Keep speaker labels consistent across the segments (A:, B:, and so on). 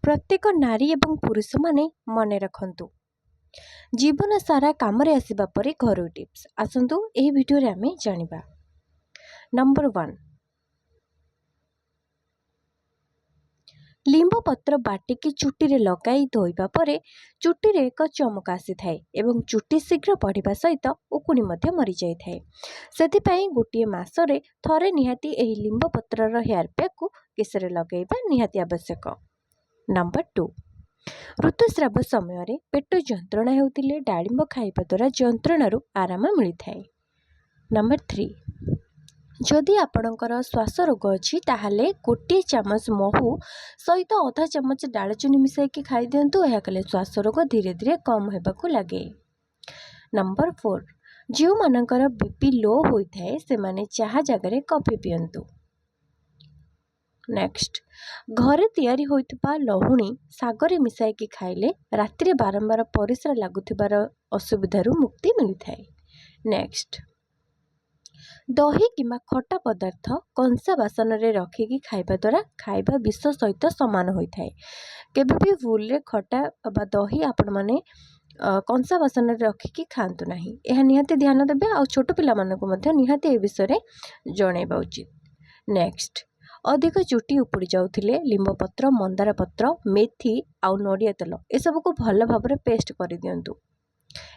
A: प्रत्येक नारी एवं पुरुष माने मन रखंतु जीवन सारा काम आसवा पर घर टिप्स आसतु यह वीडियो रे आमे जानिबा। नंबर 1 लिंबु पत्र बाटिकी चुटी रे लगाई धोइबा परे चुटी रे एक चमक आसी थाए एवं चुटी शीघ्र बढ़िबा सहित उकुणी मध्य मरी जाय थाए। सेथिपई गोटे मासरे थरे निहाती एही लिंबु पत्रर हेयर पैक को केसरे लगाइबा निहाती आवश्यक। नंबर 2 ऋतुस्राव समय पेट जंत्रणा हेउतिले डाळिंब खाइबा द्वारा जंत्रणा आराम मिलता है। नंबर 3 जदि आपणकर श्वास रोग अच्छी ताहले गोटे चामच महू सहित अधा चामच डालचीनी मिसाई खाई दिंतु। यह कले श्वास रोग धीरे धीरे कम होबाकू लगे। नंबर 4 जो मानकर बीपी लो होता है से माने चाह जगह कॉफी पियंतु। नेक्स्ट घरे तैयारी होइतबा लहुणी सागरे मिसाई खाइले रात्रि बारंबार परिस्रा लागुथिबार असुविधारू मुक्ति मिलता है। नेक्स्ट दही किंबा खट्टा पदार्थ कंसा बासन रे रखिकी खाइबा द्वारा खाइबा विष सहित सामान होता है। केबे भी भूल रे खट्टा बा दही आपण माने कंसा बासन रे रखिकी खांतु नाही। यह निहाती ध्यान देबे आ छोट पिला मानको मध्ये निहाती ए विषय रे जणैबा उचित। नेक्स्ट अधिक चुटी उपुड़ी जाउथिले लिंब पत्र मंदार पत्र मेथी आउ नड़िया तेल ए सब को भल भाव पेस्ट कर दियंतु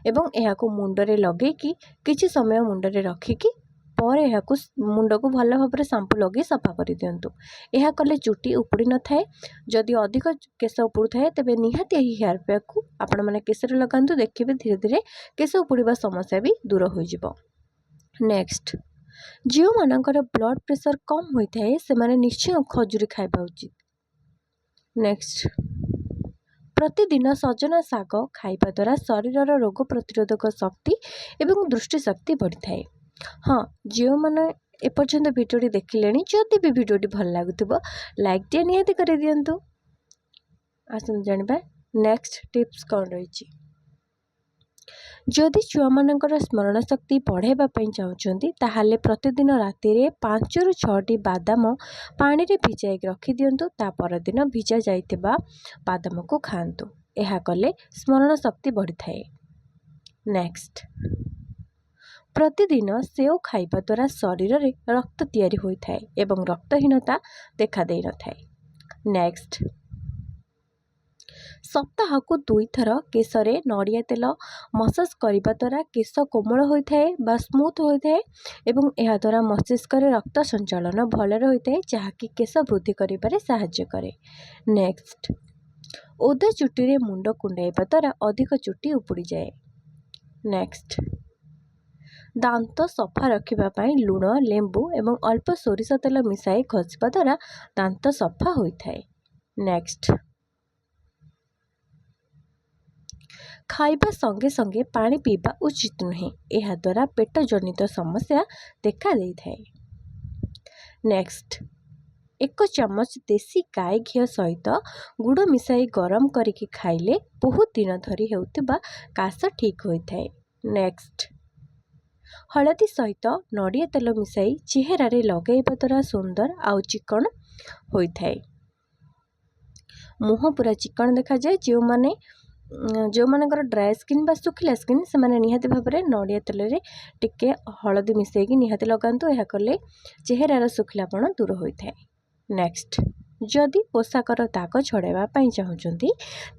A: एवं एहाको मुंडरे लगेकी किछि समय मुंडरे रखिकी पर एहाको मुंड को भल भाव शांपू लगे सफा कर दियंतु। एहा कले चुटी उपुड़ी न थाए। जदि अधिक केस उपुड़ थाए तेबे निहाती एही हेयर पैक को आपण माने केसरे लगांतु। देखिबे धीरे धीरे केस उपुड़ीबा समस्या भी दूर हो जिवो। नेक्स्ट जो मानकर ब्लड प्रेशर कम होता है से माने निश्चय खजुरी खाइबा उचित। नेक्स्ट प्रतिदिन सजना शाग खाइबा द्वारा शरीर रोग प्रतिरोधक शक्ति एवं दृष्टि शक्ति बढ़ी थाए। हाँ जो मैंने एपर्यंत भिडियोटी देखिले जदि भी भिडियोटी भल लगुव लाइक टे निहाती कर दियंतु। आसନ୍ତୁ जानिबा नेक्स्ट टिप्स कौन रही। जदि छुआ मानकर स्मरण शक्ति बढ़ाइबा पई चाहुचंती ताहाले प्रतिदिन राति रे 5 ରୁ 6टी बादाम पानी रे भिजाई रखि दियंतु। ता परदिन भिजा जाइतिबा बादाम को खांतु। एहा कले स्मरण शक्ति बढ़ी थाए। नेक्स्ट प्रतिदिन सेव खाइबा द्वारा शरीर रे रक्त तैयारी होइथाए एवं रक्तहीनता देखा देई न थाए। नेक्स्ट सप्ताह को 2 थर केसरे नड़िया तेल मसाज करिबा द्वारा केस कोमल होइथाए बा स्मूथ होइथाए एवं एहा द्वारा मस्तिष्क रे रक्त संचालन भल होइथाए जहाँकि केस वृद्धि करिबारे सहाय्य करे। नेक्स्ट ओदा चुटी रे मुंड कुंडाइबा द्वारा अधिक चुटी उपुड़ी जाए। नेक्स्ट दांत सफा रखिबा पई लूण लेंबू एवं अल्प सोरिष तेल मिसाई घषिबा द्वारा दांत सफा होइथाए। नेक्स्ट खाइबा संगे संगे पानी पीबा उचित नुहे। एहा द्वारा पेट जनित समस्या देखा देई थाए। नेक्स्ट 1 चामच देसी गाय घी सहित गुड़ मिसाई गरम करिकी खाइले बहुत दिन धरी हेउतिबा काश ठीक होइथाए। नेक्स्ट हलदी सहित नड़िया तेल मिसाई चेहरा रे लगाइबा द्वारा सुंदर आउ चिकन होइथाए। मुह पूरा चिकन देखा जाए। जो मानकर ड्राई स्किन बा सुखिला स्किन से माने निहाती भाव में नड़िया तेल रे टिके हलदी मिसाई निहाती लगांतु। यह कले चेहरार सुखिलापण दूर होइथाए। नेक्स्ट जदि पोशाकर दाग छड़ाइबा पई चाहुचंती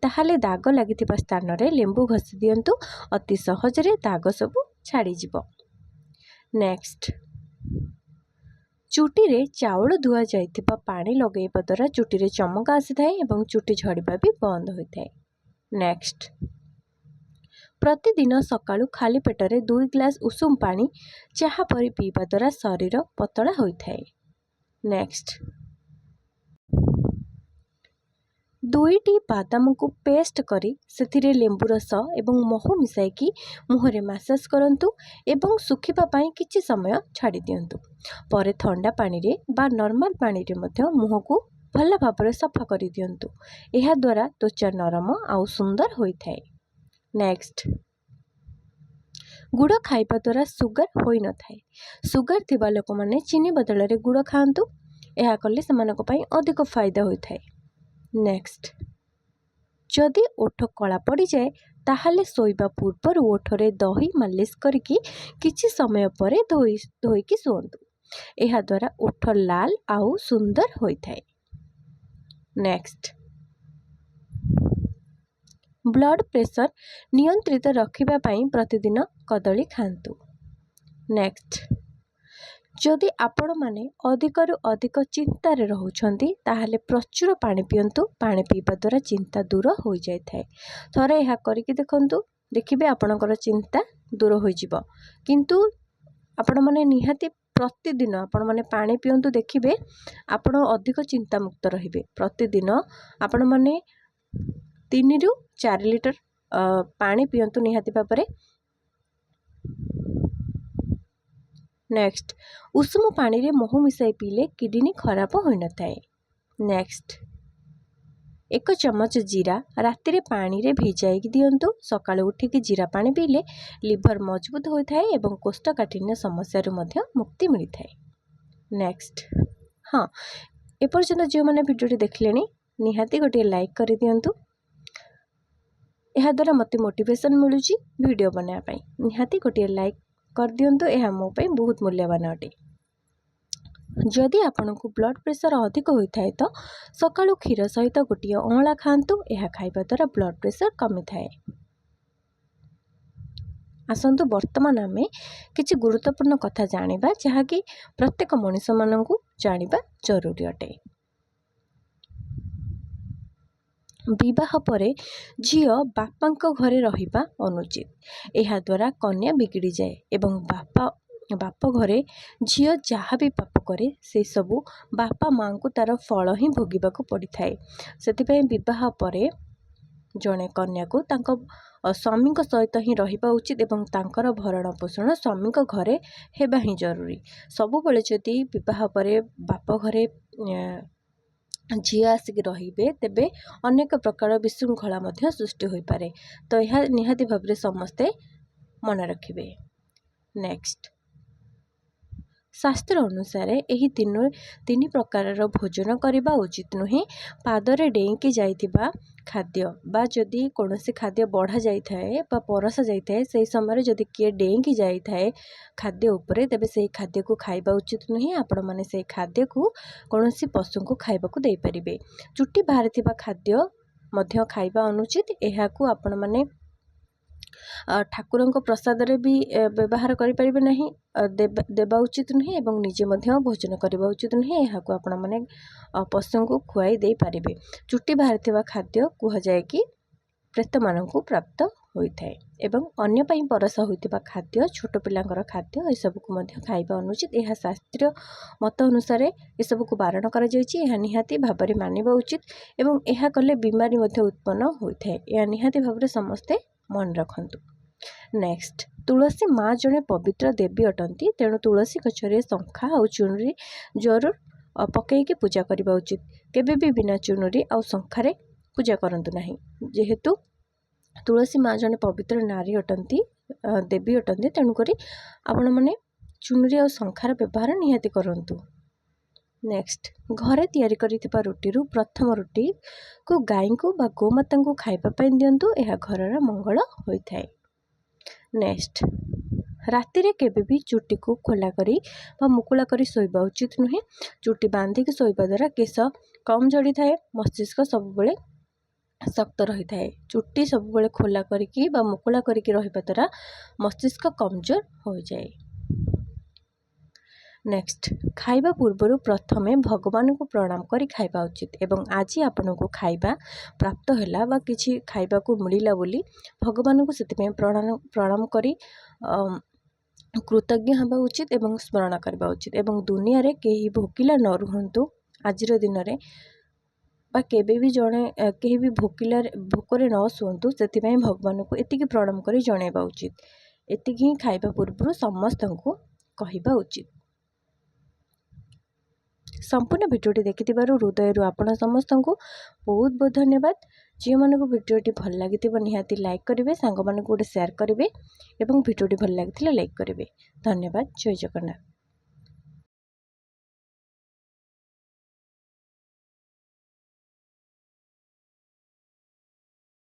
A: ताहाले दाग लागिथिबा स्थान रे लेंबू घसी दियंतु। अति सहज रे दाग सब छाड़ी जिवो। नेक्स्ट चुटी रे चाउल धुआ जाइथिबा पानी लगेइबा द्वारा चुटी रे चमक आसी थाए एवं चुटी झड़िबा भी बंद होइथाए। नेक्स्ट प्रतिदिन सकाळु खाली पेटरे 2 ग्लास उषुम पानी चाहा परी पीबा द्वारा शरीर पतला होइथाए। नेक्स्ट 2टी बादाम को पेस्ट करी सेथिरे लेंबू रस एवं महू मिसाई मुहरे मसाज करंतु एवं सुखिबा पई किछि समय छाड़ी दियंतु। परे ठंडा पानी रे बा नॉर्मल पानी रे मध्य मुह को भल भाव सफा कर दियंतु। एहा द्वारा त्वचा नरम आउ सुंदर होइथाए। नेक्स्ट गुड़ खाइबा द्वारा सुगर होई न थाए। सुगर थिबा लोक माने चीनी बदल रे गुड़ खांतु। एहा कले सेमानक पई अधिक फायदा होइथाए। नेक्स्ट जदि ओठ कला पड़ जाए ताहले शोइबा पूर्वर ओठरे दही मालिश करके किछि समय पर धोईकी शुअंतु। एहा द्वारा ओठ लाल आउ सुंदर होइथाए। नेक्स्ट, ब्लड प्रेशर नियंत्रित रखिबा पई प्रतिदिन कदली खांतु। नेक्स्ट, जदि आपण माने अधिकरू अधिक चिंतार रहउछंती ताहले प्रचुर पानी पियंतु। पानी पीवा द्वारा चिंता दूर हो जाए थाए। थरे यह करके देखंतु, देखिबे आपणकर चिंता दूर हो जिवो। किंतु आपण माने निहाती प्रतिदिन आपण माने पानी पियंतु, देखिबे आपण अधिक चिंता मुक्त रहिबे। प्रतिदिन आपण माने 3 ରୁ 4 लिटर पानी पियंतु निहाती भाबरे। नेक्स्ट, उषुम पानी रे महू मिसाई पीले किडनी खराब होई न थाए। नेक्स्ट, 1 चमच जीरा राति रे पानी रे भिजाई दियंतु। सकाळ उठिकी जीरा पानी पीले लिवर मजबूत होई थाए एवं कोष्ठकाठिन्य समस्या रु मध्य मुक्ति मिली थाए। नेक्स्ट, हाँ, एपर्यंत जो मैंने वीडियो देखलेनी निहाती गोटे लाइक कर दियंतु। यह द्वारा मत मोटिवेशन मिलूची वीडियो बनाया पाई। निहाती गोटे लाइक कर दियंतु, यह मो पाई बहुत मूल्यवान अटे। जदि आपनको ब्लड प्रेशर अधिक होता है तो सकाळु क्षीर सहित गोटे अँला खातु। यह खाइबा द्वारा ब्लड प्रेशर कमी थाए। आसंतु वर्तमान आमे किछि गुरुत्वपूर्ण कथा जानिबा जहाँकि प्रत्येक मनुष्य माननकु जानिबा जरूरी अटे। विवाह परे झियो बापांक घरे रहिबा अनुचित। एहा द्वारा कन्या बिगड़ी जाए एवं बाप घरे झियो जहाँ भी पाप करे से सबू बापा माँ को तार फल ही भोगिबाकू पड़िथाए। सेथिपई विवाह परे जड़े कन्या को तांको स्वामी सहित ही रहिबा उचित एवं तांकर भरण पोषण स्वामी घरे हेबा ही जरूरी। सबुबले जदि विवाह परे बाप घरे झियो आसिक रहिबे तेबे अनेक प्रकार विशृंखला मध्य सृष्टि होई पारे। तो यह निहाती भाबरे समस्ते मन रखिबे। नेक्स्ट, शास्त्र अनुसार यही तीन प्रकार भोजन करने उचित नुहे। पादरे डेईकी जाइथिबा खाद्य बा जदि कौनसी खाद्य बढ़ा जाए परसा जाए से समय जदि किए डेईकी जाए खाद्य उपरे तेबे से खाद्य को खाइबा उचित नुहे। आपण माने से खाद्य को कौनसी पशु को खाइबा को दे परिबे। चुट्टी बाहरिथिबा खाद्य मध्य खाइबा अनुचित। एहाकू आपण माने ठाकुरंक प्रसाद रे भी व्यवहार करि परिबे नहीं, देबा उचित नहीं एवं निजे मध्य भोजन करबा उचित नहीं। एहाकू आपण माने पशु को खुआई दे पारिबे। चुट्टी बाहरिथिबा खाद्य कुहा जाए कि प्रेत माननकू प्राप्त होइथाए एवं अन्य पई परसा होइथिबा खाद्य छोट पिलांकर खाद्य ए सब को मध्य खाइबा अनुचित। एहा शास्त्रीय मत अनुसार ए सब को बारण करा जायछि। एहा निहाती भाबरे मानिबा उचित एवं एहा कले बीमारी मध्य उत्पन्न होइथाए। एहा निहाती भाबरे समस्ते मन रखंतु। नेक्स्ट, तुलसी माँ जड़े पवित्र देवी अटंती। तेणु तुलसी गछरे शंखा और चुनरी जरूर पकईकी पूजा करबा उचित। केबे भी बिना चुनरी और शंखारे पूजा करंतु नहीं। जेहेतु तुलसी माँ जड़े पवित्र नारी अटंती, देवी अटंती, तेणुक आपण मैंने चुनरी और शंखार व्यवहार निहाती करंतु। नेक्स्ट, घरे तैयारी करिथिबा रुटी रु प्रथम रुटी को गाय को बा गोमाता को खाइबा पई दियंतु। एहा घरर मंगल होइथाए। नेक्स्ट, राति रे केबे भी चुट्टी को खोला करी बा मुकुला करी सोइबा उचित नुहे। चुट्टी बांधिकी सोइबा द्वारा केश कम झड़ी थाए, मस्तिष्क सबुबले शक्त रही थाए। चुट्टी सबुबले खोला करिकी बा मुकुला करिकी रहिबा द्वारा मस्तिष्क कमजोर हो जाए। नेक्स्ट, खाइबा पूर्व प्रथमे भगवान को प्रणाम करी खाइबा उचित एवं आज आपन को खाइबा प्राप्त हैला बा किछि खाइबा को मिलिला बोली भगवान को सेतिपय प्रणाम करी कृतज्ञ हवा उचित एवं स्मरण करबा उचित। एवं दुनिया रे केही भोकिला न रुहंतु। आजिर दिन रे बा केबे भी जणे केही भी भोकरे न सुहंतु। सेतिपय भगवान को एतिकी प्रणाम करी जणेबा उचित। एतिकी ही खाइबा पूर्व समस्त को कहिबा उचित। संपूर्ण भिडियोटी देखिथिबारु हृदयरु आपण समस्त को बहुत बहुत धन्यवाद। जो मानक भिडियोटी भल लगी निहाती लाइक करेंगे, सांग मानक गोटे शेयर करेंगे एवं भिडियोटी भल लगी लाइक करेंगे। धन्यवाद। जय जगन्नाथ।